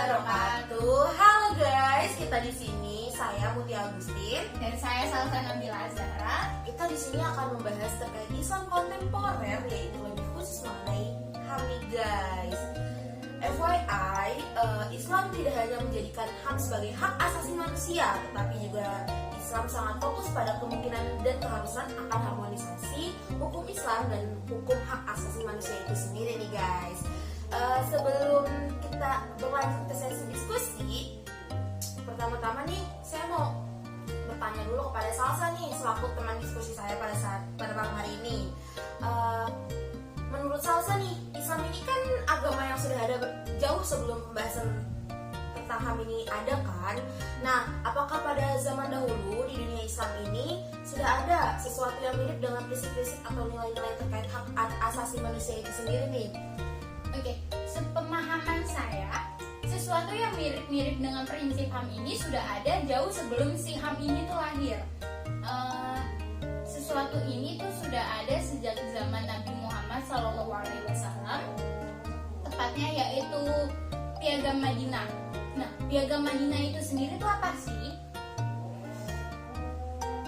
wabarakatuh. Halo guys, kita di sini saya Mutia Agustin dan saya Salsa Nabila Azhara. Kita di sini akan membahas terkait Islam kontemporer, yaitu lebih khusus mengenai HAM nih guys. FYI, Islam tidak hanya menjadikan HAM sebagai hak asasi manusia, tetapi juga Islam sangat fokus pada kemungkinan dan keharusan akan harmonisasi hukum Islam dan hukum hak asasi manusia itu sendiri nih guys. Sebelum kita berlanjut ke sesi diskusi, pertama-tama nih saya mau bertanya dulu kepada Salsa nih selaku teman diskusi saya pada malam hari ini. Menurut Salsa nih, Islam ini kan agama yang sudah ada jauh sebelum pembahasan tentang HAM ini ada kan? Nah, apakah pada zaman dahulu di dunia Islam ini sudah ada sesuatu yang mirip dengan prinsip-prinsip atau nilai-nilai terkait hak asasi manusia itu sendiri nih? Oke, sepemahaman saya, sesuatu yang mirip-mirip dengan prinsip HAM ini sudah ada jauh sebelum si HAM ini tuh lahir. Sesuatu ini tuh sudah ada sejak zaman Nabi Muhammad SAW, tepatnya yaitu Piagam Madinah. Nah, Piagam Madinah itu sendiri tuh apa sih?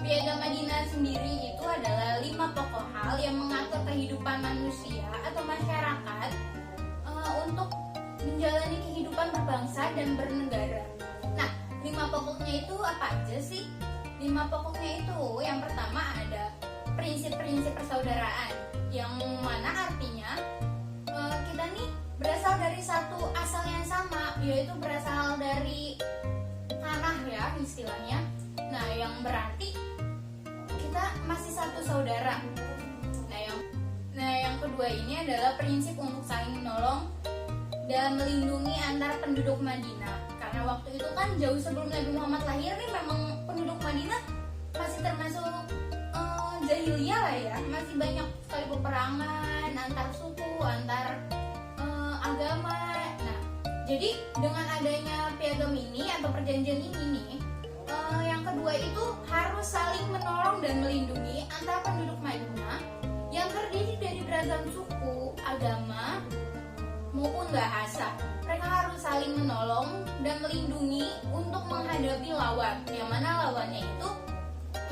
Piagam Madinah sendiri itu adalah 5 pokok hal yang mengatur kehidupan manusia atau masyarakat untuk menjalani kehidupan berbangsa dan bernegara. Nah, 5 pokoknya itu apa aja sih? 5 pokoknya itu yang pertama ada prinsip-prinsip persaudaraan, yang mana artinya kita nih berasal dari satu asal yang sama, yaitu berasal dari tanah ya istilahnya. Nah, yang berarti kita masih satu saudara. Nah, yang kedua ini adalah prinsip untuk saling menolong dan melindungi antar penduduk Madinah. Karena waktu itu kan jauh sebelum Nabi Muhammad lahir nih, memang penduduk Madinah masih termasuk jahiliyah lah ya, masih banyak sekali peperangan antar suku, antar agama. Nah, jadi dengan adanya piagam ini atau perjanjian ini nih, yang kedua itu harus saling menolong dan melindungi antara penduduk Madinah yang terdiri dari beragam suku, agama, maupun bahasa. Mereka harus saling menolong dan melindungi untuk menghadapi lawan, yang mana lawannya itu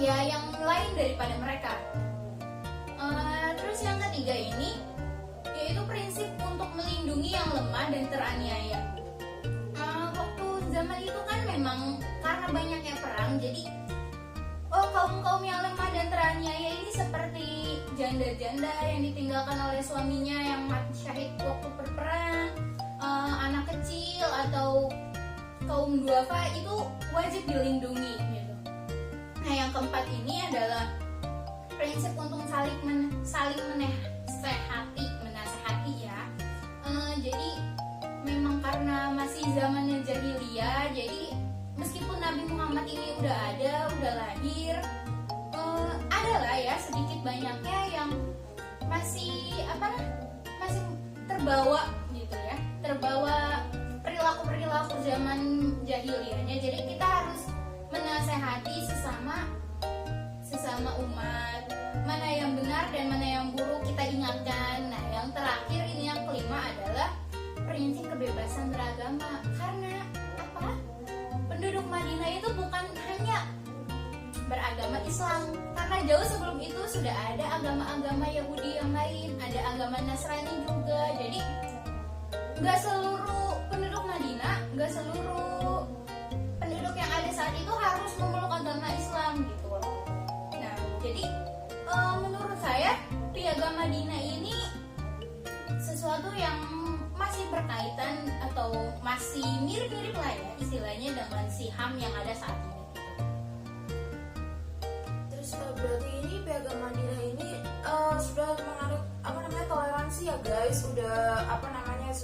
ya yang lain daripada mereka. Terus yang ketiga ini yaitu prinsip untuk melindungi yang lemah dan teraniaya. Waktu zaman itu kan memang karena banyaknya perang, jadi kaum-kaum yang lemah dan teraniaya ini seperti janda-janda yang ditinggalkan oleh suaminya yang mati syahid waktu berperang, anak kecil atau kaum duafa itu wajib dilindungi gitu. Nah, yang keempat ini adalah prinsip untuk saling menasehati ya. Jadi memang karena masih zamannya jahiliyah, jadi meskipun Nabi Muhammad ini udah lahir, ada lah ya sedikit banyaknya yang masih masih terbawa gitu ya, terbawa perilaku zaman jahiliyahnya. Jadi kita harus menasehati sesama umat, mana yang benar dan mana yang buruk kita ingatkan. Nah, yang terakhir ini yang kelima adalah prinsip kebebasan beragama. Karena apa? Penduduk Madinah itu bukan hanya beragama Islam, karena jauh sebelum itu sudah ada agama-agama Yahudi yang lain, ada agama Nasrani juga. Jadi nggak seluruh penduduk Madinah, nggak seluruh penduduk yang ada saat itu harus memeluk agama Islam gitu loh. Nah, jadi menurut saya Piagam Madinah ini sesuatu yang masih berkaitan atau masih mirip-mirip lah ya istilahnya dengan si HAM yang ada saat ini. Terus berarti ini Piagam Madinah ini sudah menganut toleransi ya guys, udah menghargai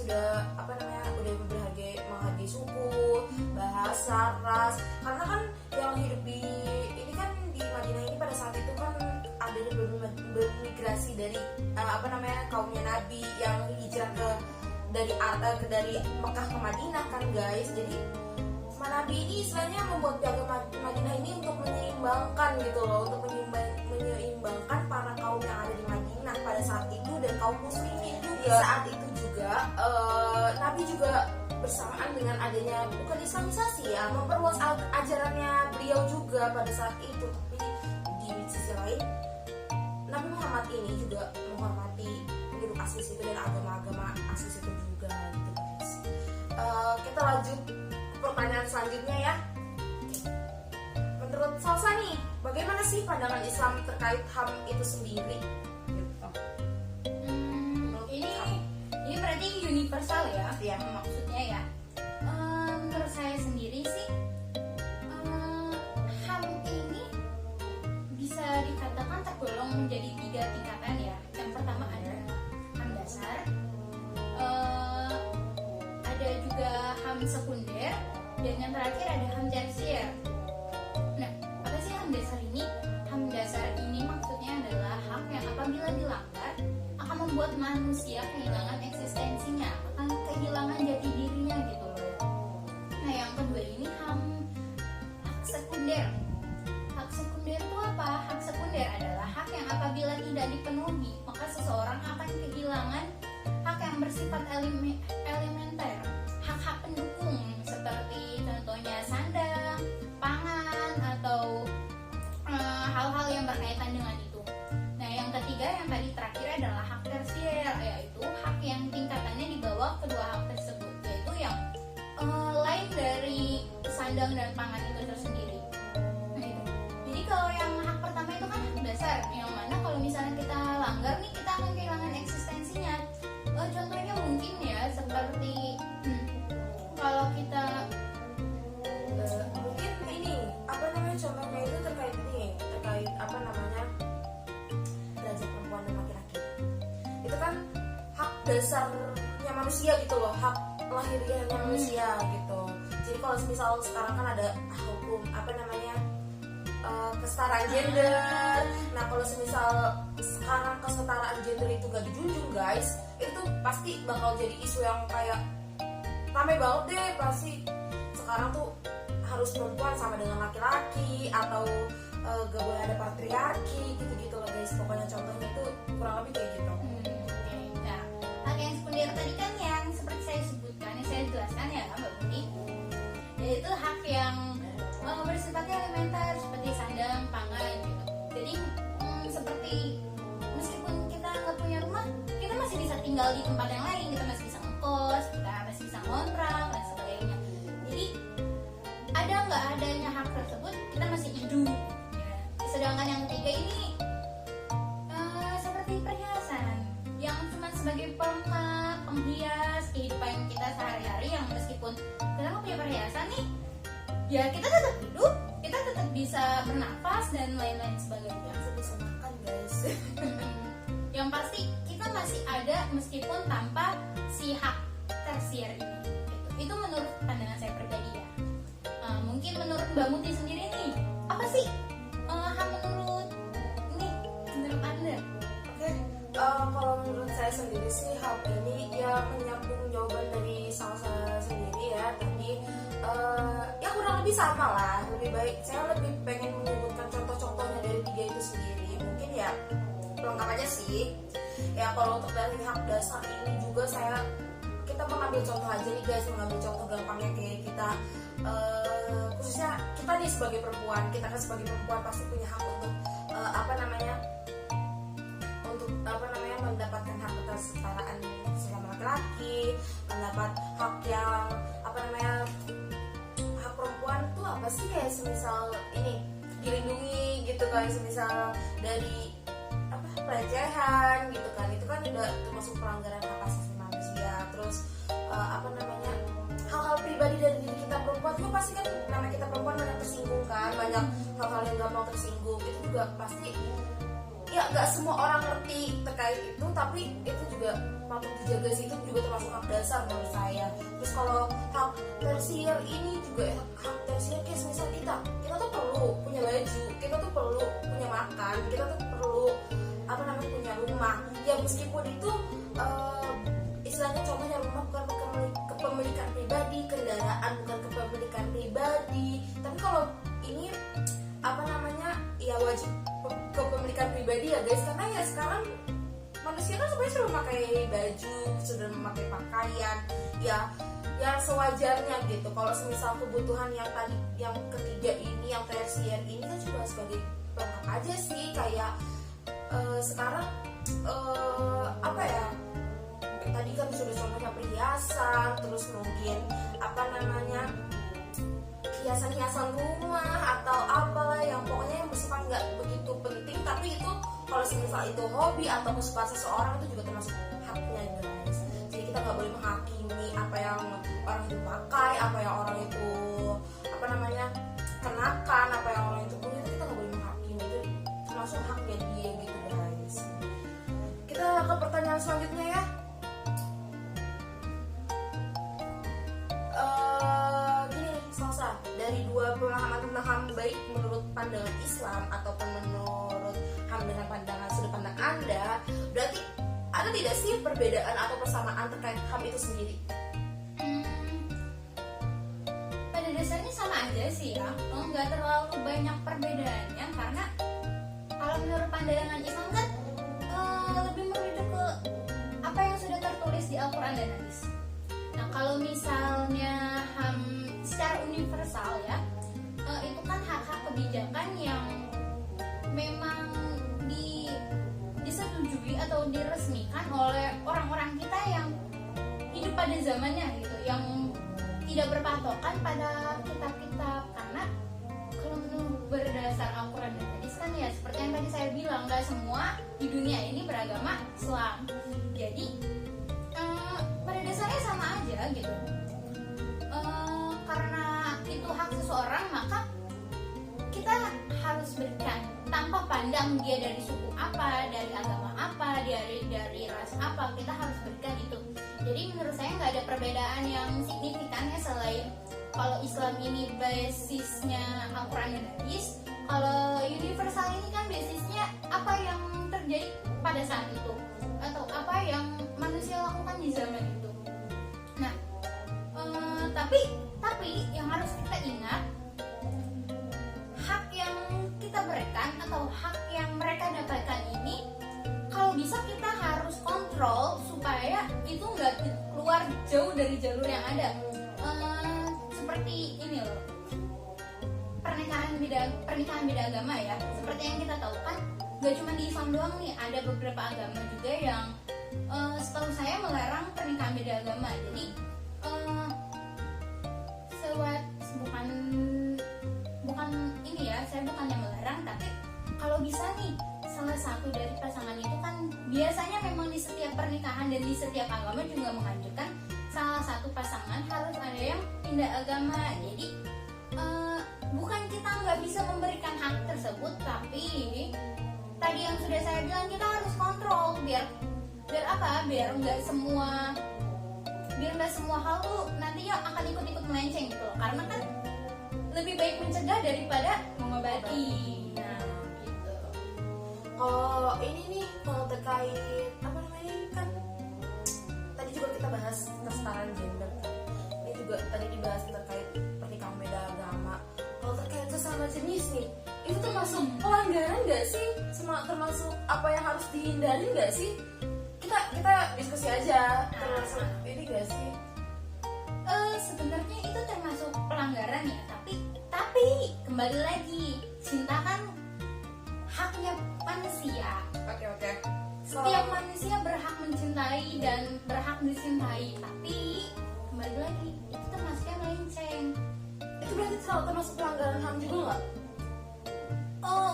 suku, bahasa, ras. Karena kan yang hidup di Madinah ini pada saat itu kan ada bermigrasi dari kaumnya Nabi yang hijrah dari Mekah ke Madinah kan guys. Jadi Nabi ini istilahnya membuat Piagam Madinah ini untuk menyeimbangkan gitu loh, untuk menyeimbangkan para kaum yang ada di Madinah pada saat itu dan kaum muslimin juga. Saat itu juga Nabi juga bersamaan dengan adanya bukan Islamisasi ya, memperluas ajarannya beliau juga pada saat itu. Tapi di sisi lain Nabi Muhammad ini juga menghormati penduduk asli situ dan agama-agama asli situ juga gitu guys. Kita lanjut ke pertanyaan selanjutnya ya. Menurut Salsa nih, bagaimana sih pandangan Islam terkait HAM itu sendiri? Gitu. Ini berarti universal ya, Iya. maksudnya ya. Menurut saya sendiri sih, HAM ini bisa dikatakan tergolong menjadi 3 tingkatan ya. Yang pertama ada HAM dasar, ada juga HAM sekunder, dan yang terakhir ada HAM tersier. Nah, apa sih HAM dasar ini? HAM dasar ini maksudnya adalah hak yang apabila dilanggar akan membuat manusia kehilangan eksistensinya, akan kehilangan jati dirinya gitu loh. Nah, yang kedua ini hak sekunder. Hak sekunder itu apa? Hak sekunder adalah hak yang apabila tidak dipenuhi, maka seseorang akan kehilangan hak yang bersifat elementer, hak-hak pendukung seperti contohnya sandang, pangan, atau hal-hal yang berkaitan dengan itu. Nah, yang ketiga yang tadi terakhir adalah hak tersier, yaitu hak yang tingkatannya di bawah kedua hak tersebut, yaitu yang lain dari sandang dan pangan itu tersendiri. Nah, itu. Jadi kalau yang hak pertama itu kan hak dasar, yang mana kalau misalnya kita langgar nih kita akan kehilangan eksistensinya. Contohnya mungkin ya seperti kalau kita Mungkin ini apa namanya, contohnya itu terkait apa namanya, derajat perempuan dan laki-laki. Itu kan hak dasarnya manusia gitu loh, hak lahiriahnya manusia gitu. Jadi kalau misal sekarang kan ada hukum apa namanya, kesetaraan gender. Nah, kalau semisal sekarang kesetaraan gender itu gak dijunjung guys, itu pasti bakal jadi isu yang kayak rame banget deh. Pasti sekarang tuh harus perempuan sama dengan laki-laki, atau gak boleh ada patriarki gitu-gitu loh guys. Pokoknya contohnya itu kurang lebih kayak gitu. Oke. Nah, hak yang sekunder tadi kan yang seperti saya sebutkan, yang saya jelaskan ya Mbak Putri, yaitu hak yang bersifatnya elementer seperti sandang, pangan gitu. Jadi seperti meskipun kita nggak punya rumah, kita masih bisa tinggal di tempat yang lain, kita masih bisa ngekos, kita masih bisa ngontrak dan sebagainya. Jadi ada nggak adanya hak tersebut, kita masih hidup. Ya. Sedangkan yang ketiga ini seperti perhiasan yang cuma sebagai pelengkap, penghias kehidupan kita sehari-hari, yang meskipun kita nggak punya perhiasan nih, ya kita tetap hidup, kita tetap bisa bernafas dan lain-lain sebagainya. Kita bisa makan guys. Yang pasti kita masih ada meskipun tanpa si hak tersier ini gitu. Itu menurut pandangan saya pribadi ya. Mungkin menurut Mbak Muti sendiri nih, apa sih hak menurut Anda? Oke, kalau menurut saya sendiri sih hal ini ya menyambung jawaban dari Salsa sendiri ya tadi. Ya kurang lebih sama lah. Lebih baik saya lebih pengen menyebutkan contoh-contohnya dari 3 itu sendiri. Mungkin ya pelengkap aja sih. Ya kalau untuk dari hak dasar ini juga kita mengambil contoh aja nih guys, mengambil contoh gampangnya kayak kita khususnya kita nih sebagai perempuan, kita kan sebagai perempuan pasti punya hak untuk mendapatkan hak kesetaraan sama laki-laki, mendapat hak yang hak perempuan tuh apa sih, kayak semisal ini dilindungi gitu kan, semisal dari pelecehan gitu kan, itu kan udah termasuk pelanggaran hak asasi manusia. Terus hal-hal pribadi dari diri kita perempuan juga pasti kan, namanya kita perempuan banyak tersinggung kan, banyak hal-hal yang gampang tersinggung, itu juga pasti ya gak semua orang ngerti terkait itu, tapi itu juga patut dijaga sih, itu juga termasuk hak dasar menurut saya. Terus kalau hak tersier ini juga hak tersier kayak misal kita tuh perlu punya baju, kita tuh perlu punya makan, kita tuh perlu punya rumah. Ya meskipun itu istilahnya contohnya rumah bukan kepemilikan pribadi, kendaraan bukan kepemilikan pribadi, tapi kalau ini ya wajib kepemilikan pribadi ya guys, karena ya sekarang manusia kan sebenarnya sudah memakai baju, sudah memakai pakaian, ya yang sewajarnya gitu. Kalau semisal kebutuhan yang tadi, yang ketiga ini, yang tersier ini kan cuma sebagai pelengkap aja sih. Kayak sekarang apa ya, tadi kan sudah contohnya perhiasan, terus mungkin apa namanya, hiasan-hiasan rumah atau apalah yang pokoknya yang bersifat nggak begitu penting, tapi itu kalau semisal itu hobi atau kesukaan seseorang itu juga termasuk haknya guys. Jadi kita nggak boleh menghakimi apa yang orang itu pakai, apa yang orang itu apa namanya kenakan, apa yang orang itu punya, itu kita nggak boleh menghakimi, itu termasuk haknya dia gitu guys. Kita ke pertanyaan selanjutnya ya. Dari dua pemahaman tentang HAM, baik menurut pandangan Islam ataupun menurut HAM dengan pandangan sudut pandang Anda, berarti ada tidak sih perbedaan atau persamaan terkait HAM itu sendiri? Pada dasarnya sama aja sih ya, nggak terlalu banyak perbedaannya, karena kalau menurut pandangan Islam kan lebih merujuk ke apa yang sudah tertulis di Al-Quran dan Hadis. Nah kalau misalnya HAM secara universal ya, itu kan hak-hak kebijakan yang memang disetujui atau diresmikan oleh orang-orang kita yang hidup pada zamannya gitu, yang tidak berpatokan pada kitab-kitab. Karena kalau menurut berdasar Al-Quran dan Hadis kan ya seperti yang tadi saya bilang, nggak semua di dunia ini beragama Islam. Jadi pada dasarnya sama aja gitu. Karena itu hak seseorang, maka kita harus berikan tanpa pandang dia dari suku apa, dari agama apa, dari ras apa, kita harus berikan itu. Jadi menurut saya nggak ada perbedaan yang signifikan ya, selain kalau Islam ini basisnya Al-Quran dan Hadis, kalau universal ini kan basisnya apa yang terjadi pada saat itu atau apa yang manusia lakukan di zaman itu. Nah, tapi yang harus kita ingat, hak yang kita berikan atau hak yang mereka dapatkan ini, kalau bisa kita harus kontrol supaya itu nggak keluar jauh dari jalur yang ada. Seperti ini loh, pernikahan beda agama ya. Seperti yang kita tahu kan, nggak cuma di Islam doang nih, ada beberapa agama juga yang setahu saya melarang pernikahan beda agama. Jadi bukan ini ya, saya bukannya melarang, tapi kalau bisa nih salah satu dari pasangan itu kan biasanya memang di setiap pernikahan dan di setiap agama juga menganjurkan salah satu pasangan harus ada yang pindah agama. Jadi bukan kita nggak bisa memberikan hak tersebut, tapi tadi yang sudah saya bilang kita harus kontrol biar apa? Biar nggak semua hal tuh nantinya akan ikut-ikut melenceng gitu loh. Karena kan lebih baik mencegah daripada mengobati. Nah, gitu. Kalau ini nih, kalau terkait apa namanya kan tadi juga kita bahas kesetaraan gender. Ini juga tadi dibahas terkait pernikahan beda agama. Kalau terkait sesama jenis nih, itu termasuk pelanggaran nggak sih? Termasuk apa yang harus dihindari nggak sih? Kita diskusi aja. Termasuk ini nggak sih? Sebenarnya itu termasuk pelanggaran ya, tapi kembali lagi, cinta kan haknya manusia. Oke. Setiap manusia berhak mencintai dan berhak dicintai, tapi kembali lagi itu termasuknya melenceng. Itu berarti termasuk pelanggaran HAM juga nggak?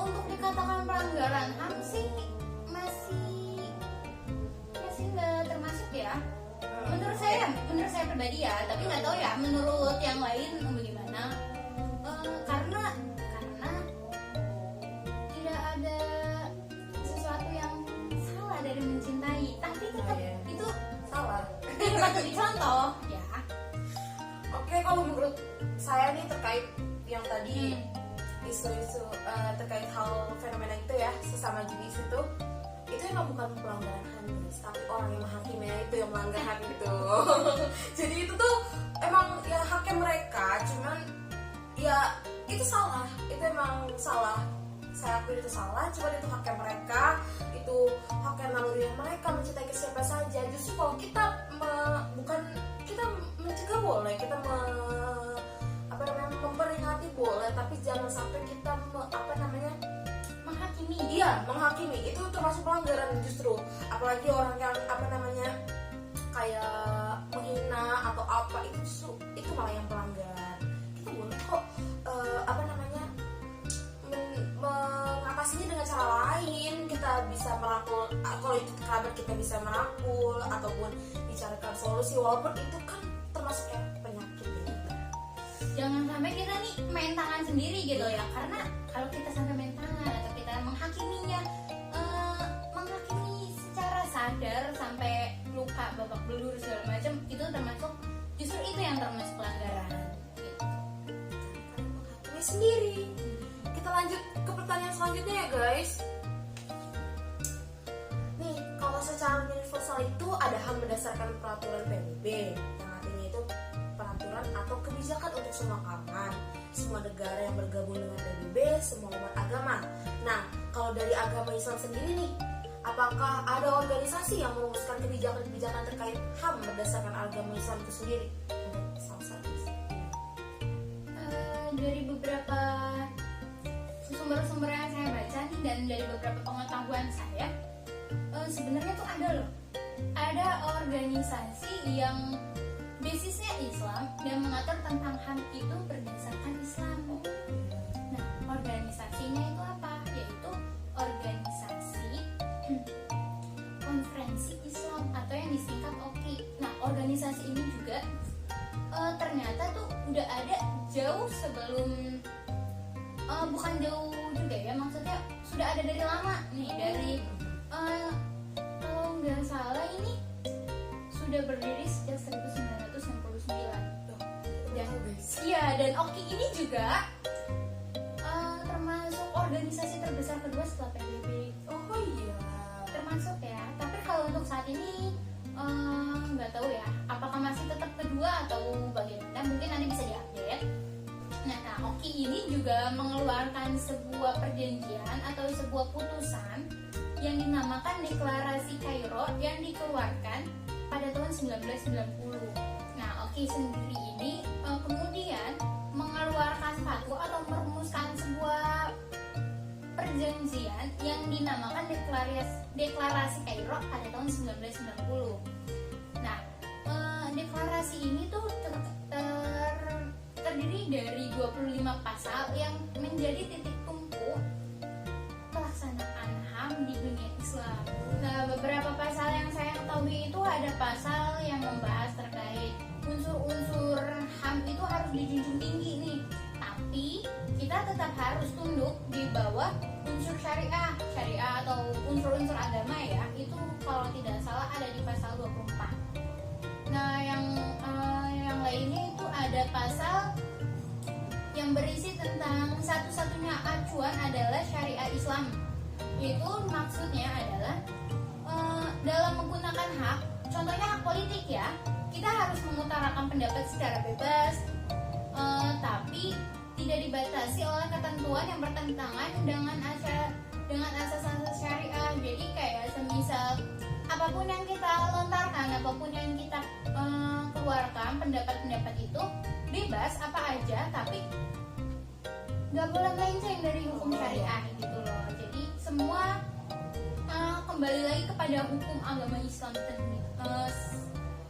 Untuk dikatakan pelanggaran HAM sih masih nggak termasuk ya. Menurut saya pribadi ya, tapi nggak tahu ya menurut yang lain bagaimana. Karena tidak ada sesuatu yang salah dari mencintai, tapi tetap itu Salah. tidak patut dicontoh ya. Oke, kalau menurut saya nih terkait yang tadi isu-isu terkait hal fenomena itu ya, sesama jenis itu emang bukan pelanggaran HAM guys, tapi orang yang menghakiminya itu yang melanggar HAM itu. Jadi itu tuh emang ya haknya mereka, cuman ya itu salah, itu emang salah. Saya akui itu salah, cuman itu haknya mereka, itu haknya naluri mereka mencintai ke siapa saja. Justru kalau kita bukan kita mencegah boleh, kita memperingati boleh, tapi jangan sampai kita menghakimi. Iya, menghakimi itu termasuk pelanggaran justru. Apalagi orang yang kayak menghina atau apa, itu malah yang pelanggaran. Kita boleh kok mengatasinya dengan cara lain. Kita bisa merangkul, kalau itu kerabat kita bisa merangkul ataupun bicarakan solusi, walaupun itu kan termasuk kayak penyakit gitu. Jangan sampai kita nih main tangan sendiri gitu ya, karena kalau kita sampai main tangan atau kita menghakimi secara sadar sampai luka, babak belur segala macam, itu termasuk, justru itu yang termasuk pelanggaran gitu. Menghakimi sendiri. Kita lanjut ke pertanyaan selanjutnya ya guys. Nih, kalau secara universal itu ada HAM berdasarkan peraturan PBB, yang artinya itu peraturan atau kebijakan untuk semua kalangan, semua negara yang bergabung dengan PBB, semua umat agama. Nah, kalau dari agama Islam sendiri nih, apakah ada organisasi yang merumuskan kebijakan-kebijakan terkait HAM berdasarkan agama Islam itu sendiri? Dari beberapa sumber-sumber yang saya baca nih dan dari beberapa pengetahuan saya, sebenarnya tuh ada organisasi yang basisnya Islam dan mengatur tentang HAM itu berdasarkan Islam. Nah, organisasinya itu apa? Yaitu organisasi Konferensi Islam atau yang disingkat OKI. Nah, organisasi ini juga ternyata tuh udah ada jauh sebelum, bukan jauh juga ya, maksudnya sudah ada dari lama nih, dari kalau nggak salah ini sudah berdiri sejak 1969. Dan OKI ini juga termasuk organisasi terbesar kedua setelah PBB. Oh iya, termasuk ya. Tapi kalau untuk saat ini nggak tahu ya, apakah masih tetap kedua atau bagaimana? Mungkin nanti bisa diupdate. Nah, OKI ini juga mengeluarkan sebuah perjanjian atau sebuah putusan yang dinamakan Deklarasi Kairo yang dikeluarkan pada tahun 1990. Nah, OKI sendiri ini kemudian mengeluarkan fatwa atau merumuskan sebuah perjanjian yang dinamakan Deklarasi Kairo pada tahun 1990. Nah, deklarasi ini tuh terdiri dari 25 pasal yang menjadi titik tumpu pelaksanaan HAM di dunia Islam. Nah, beberapa pasal yang saya ketahui itu ada pasal yang membahas terkait unsur-unsur HAM itu harus dijunjung tinggi nih. Tapi kita tetap harus tunduk di bawah unsur syariah atau unsur-unsur agama ya. Itu kalau tidak salah ada di pasal 24. Nah, yang lainnya itu ada pasal yang berisi tentang satu-satunya acuan adalah syariah Islam. Itu maksudnya adalah dalam menggunakan hak, contohnya hak politik ya, kita harus mengutarakan pendapat secara bebas, tapi tidak dibatasi oleh ketentuan yang bertentangan dengan asas-asas syariah. Jadi kayak semisal apapun yang kita lontarkan, apapun yang kita keluarkan, pendapat-pendapat itu bebas apa aja, tapi nggak boleh melenceng dari hukum syariah gitu loh. Jadi semua kembali lagi kepada hukum agama Islam sendiri,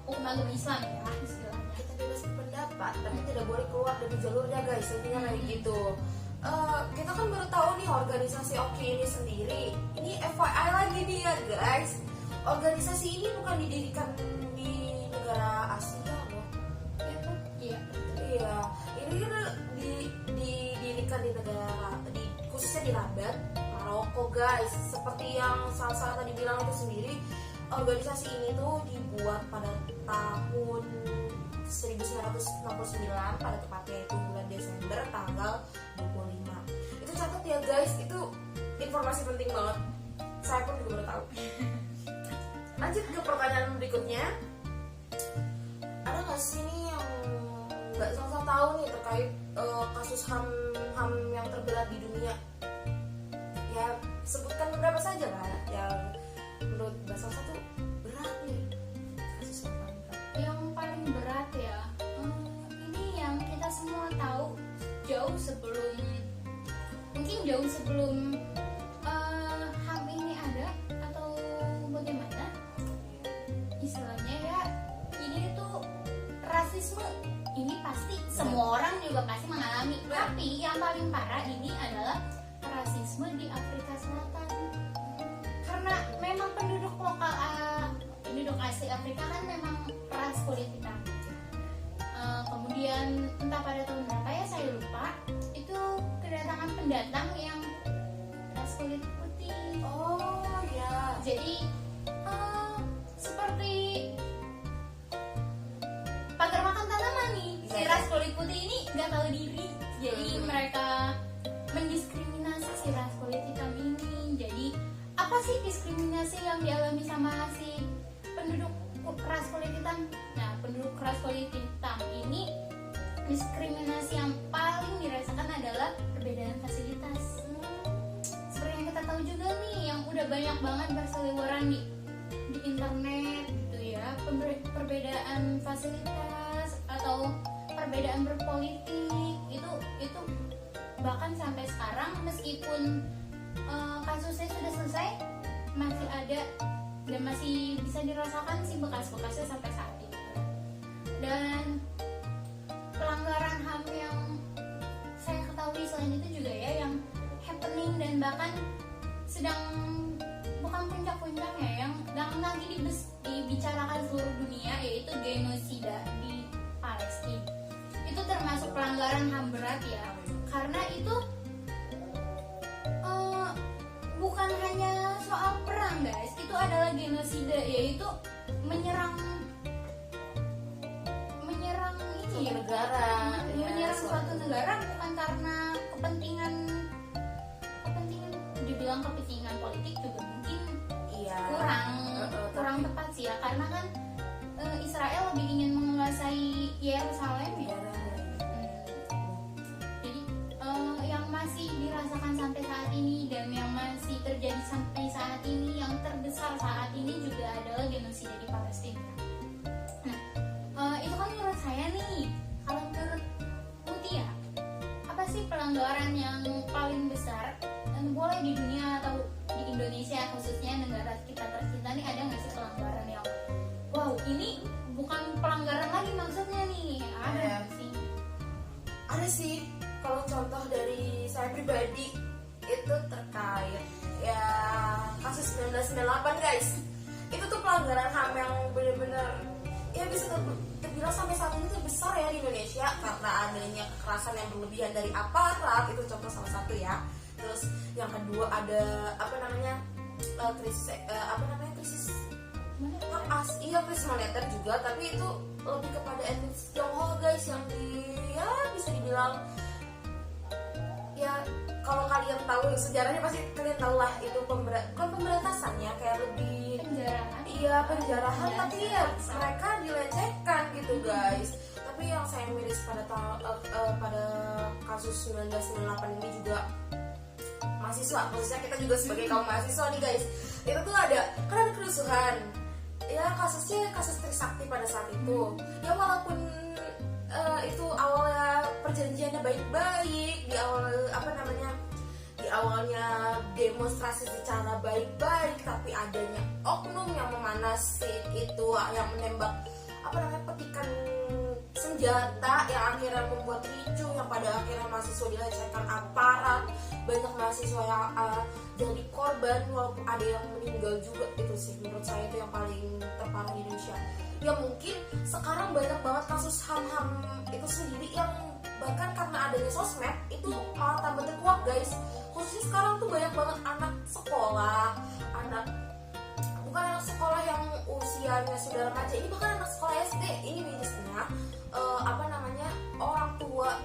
hukum agama Islam ya istilahnya. Kita bebas berpendapat, tapi tidak boleh keluar dari jalurnya guys, intinya kayak gitu. Kita kan baru tahu nih organisasi OKI ini sendiri. Ini FYI lagi nih ya guys. Organisasi ini bukan didirikan di negara Asia loh. Iya. Iya, ini kan didirikan di negara, khususnya di Rabat, Maroko guys. Seperti yang Salsa tadi bilang itu sendiri, organisasi ini tuh dibuat pada tahun 1969, pada tepatnya itu bulan Desember tanggal 25. Itu catat ya guys, itu informasi penting banget. Saya pun juga baru tahu. Lanjut ke pertanyaan berikutnya. Ada nggak sih nih yang nggak Salsa tahu nih terkait kasus HAM yang terberat di dunia? Ya sebutkan beberapa saja lah yang menurut Mbak Salsa tuh berat nih kasus HAM. tahu jauh sebelum HAM ini ada atau bagaimana istilahnya ya, ini tuh rasisme ini pasti semua orang juga pasti mengalami, tapi yang paling parah ini adalah rasisme di Afrika Selatan, karena memang penduduk asli Afrika kan memang ras kulit hitam. Kemudian entah pada tahun berapa ya saya lupa, itu kedatangan pendatang yang ras kulit putih. Oh ya. Jadi seperti pagar makan tanaman nih, si ras kulit putih ini nggak tahu diri. Jadi mereka mendiskriminasi si ras kulit hitam ini. Jadi apa sih diskriminasi yang dialami sama si penduduk ras kulit hitam? Nah, penduduk ras kulit hitam ini diskriminasi yang paling dirasakan adalah perbedaan fasilitas. Seperti yang kita tahu juga nih, yang udah banyak banget berseliweran di internet gitu ya, perbedaan fasilitas atau perbedaan berpolitik itu bahkan sampai sekarang meskipun kasusnya sudah selesai masih ada dan masih bisa dirasakan sih bekas-bekasnya sampai saat ini. Dan pelanggaran HAM yang saya ketahui selain itu juga ya yang happening dan bahkan sedang bukan puncak-puncaknya yang lagi dibicarakan seluruh dunia, yaitu genosida di Palestina. Itu termasuk pelanggaran HAM berat ya, karena itu bukan hanya soal perang guys, itu adalah genosida, yaitu menyerang ini ya, menyerang suatu negara bukan karena kepentingan dibilang kepentingan politik juga mungkin kurang tepat sih ya, karena kan Israel lebih ingin menguasai Yerusalem ya. Jadi yang masih dirasakan sampai saat ini dan yang masih terjadi sampai saat ini, yang terbesar saat ini juga adalah genosida di Palestina. Nah, itu kan menurut saya nih. Kalau menurut Mutia, apa sih pelanggaran yang paling besar dan boleh di dunia atau di Indonesia khususnya negara kita tercinta nih, ada nggak sih pelanggaran yang wow ini bukan pelanggaran lagi maksudnya nih, ada nggak sih? Ada sih. Kalau contoh dari saya pribadi itu terkait ya kasus 1998 guys. Itu tuh pelanggaran HAM yang benar-benar ya bisa terbilang sampai saat ini terbesar ya di Indonesia, karena adanya kekerasan yang berlebihan dari aparat, itu contoh salah satu ya. Terus yang kedua ada krisis krisis moneter juga, tapi itu lebih kepada etnis Tionghoa guys, yang ya bisa dibilang ya kalau kalian tahu sejarahnya pasti kalian tahu lah, itu bukan pemberantasannya, kayak lebih penjarahan ya, tapi ya mereka dilecehkan gitu guys. Tapi yang saya miris pada kasus 1998 ini juga mahasiswa, khususnya kita juga sebagai kaum mahasiswa nih guys, itu tuh ada kerusuhan ya, kasusnya kasus Trisakti pada saat itu ya, walaupun itu awalnya perjanjiannya baik-baik, di awalnya demonstrasi secara baik-baik, tapi adanya oknum yang memanasi itu, yang menembak petikan senjata yang akhirnya membuat ricuh, yang pada akhirnya mahasiswa dilecehkan aparat, banyak mahasiswa yang jadi korban, walaupun ada yang meninggal juga. Itu sih menurut saya itu yang paling terparah di Indonesia. Ya mungkin sekarang banyak banget kasus HAM itu sendiri yang bahkan karena adanya sosmed itu malah tambah terkuak guys. Khususnya sekarang tuh banyak banget anak sekolah yang usianya sudah remaja, ini bahkan anak sekolah SD ini mirisnya orang tua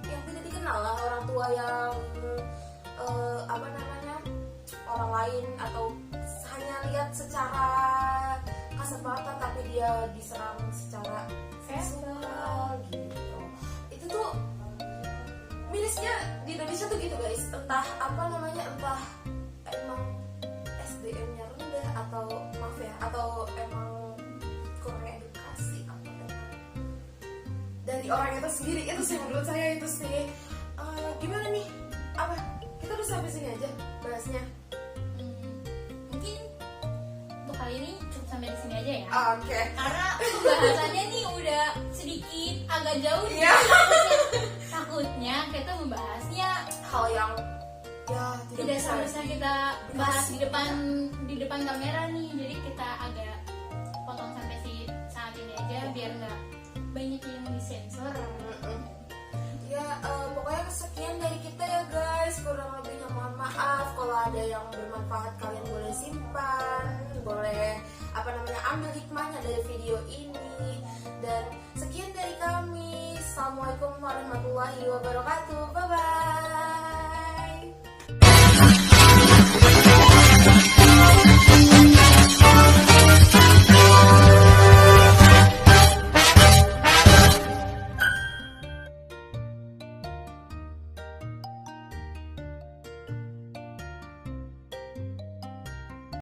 yang tidak dikenal lah, orang tua yang orang lain atau hanya lihat secara kasat mata, tapi dia diserang secara seksual gitu. Itu tuh mirisnya di Indonesia tuh gitu guys, entah emang SDM-nya rendah atau emang kurang edukasi dari orang itu sendiri. Itu sih menurut saya itu sih. Gimana nih? Apa? Kita udah sampai sini aja bahasnya. Mungkin untuk kali ini cukup sampai di sini aja ya. Oke. Karena pembahasannya nih udah sedikit agak jauh. Iya. Takutnya kita membahasnya Hal yang ya tidak seharusnya kita bahas di depan kamera nih. Jadi kita agak potong sampai saat ini aja biar nggak banyak yang disensor. Ya pokoknya sekian dari kita ya guys. Kurang lebihnya mohon maaf. Kalau ada yang bermanfaat kalian boleh simpan, boleh ambil hikmahnya dari video ini. Dan sekian dari kami. Assalamualaikum warahmatullahi wabarakatuh. Bye bye.